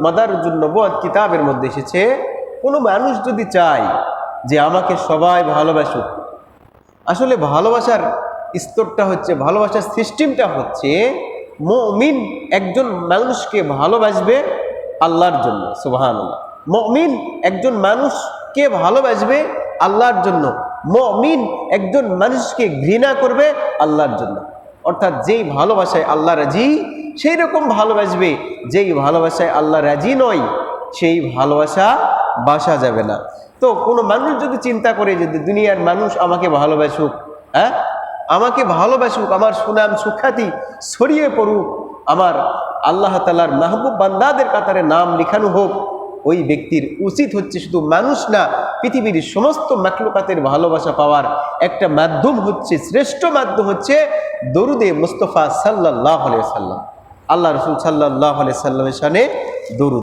মাদারুজুন নবুওয়াত কিতাবের মধ্যে এসেছে, কোনো মানুষ যদি চায় যে আমাকে সবাই ভালোবাসুক, আসলে ভালোবাসার স্তরটা হচ্ছে, ভালোবাসার সিস্টেমটা হচ্ছে, মুমিন একজন মানুষকে ভালোবাসবে আল্লাহর জন্য। সুবহানাল্লাহ। মুমিন একজন মানুষকে ভালোবাসবে আল্লাহর জন্য, মুমিন একজন মানুষকে ঘৃণা করবে আল্লাহর জন্য। অর্থাৎ যেই ভালোবাসায় আল্লাহ রাজি সেই রকম ভালোবাসবে, যেই ভালোবাসায় আল্লাহ রাজি নয় সেই ভালোবাসা বাসা যাবে না। তো কোনো মানুষ যদি চিন্তা করে যে দুনিয়ার মানুষ আমাকে ভালোবাসুক, হ্যাঁ, আমাকে ভালোবাসুক, আমার সুনাম সুখ্যাতি ছড়িয়ে পড়ুক, আমার আল্লাহ তাআলার মাহবুব বান্দাদের কাতারে নাম লিখানো হোক, ওই ব্যক্তির উচিত হচ্ছে শুধু মানুষ না, পৃথিবীর সমস্ত মাখলুকাতের ভালোবাসা পাওয়ার একটা মাধ্যম হচ্ছে, শ্রেষ্ঠ মাধ্যম হচ্ছে দরুদে মুস্তাফা সাল্লাল্লাহু আলাইহি ওয়াসাল্লাম। আল্লাহ রাসূল সাল্লাল্লাহু আলাইহি ওয়াসাল্লামের শানে দরুদ।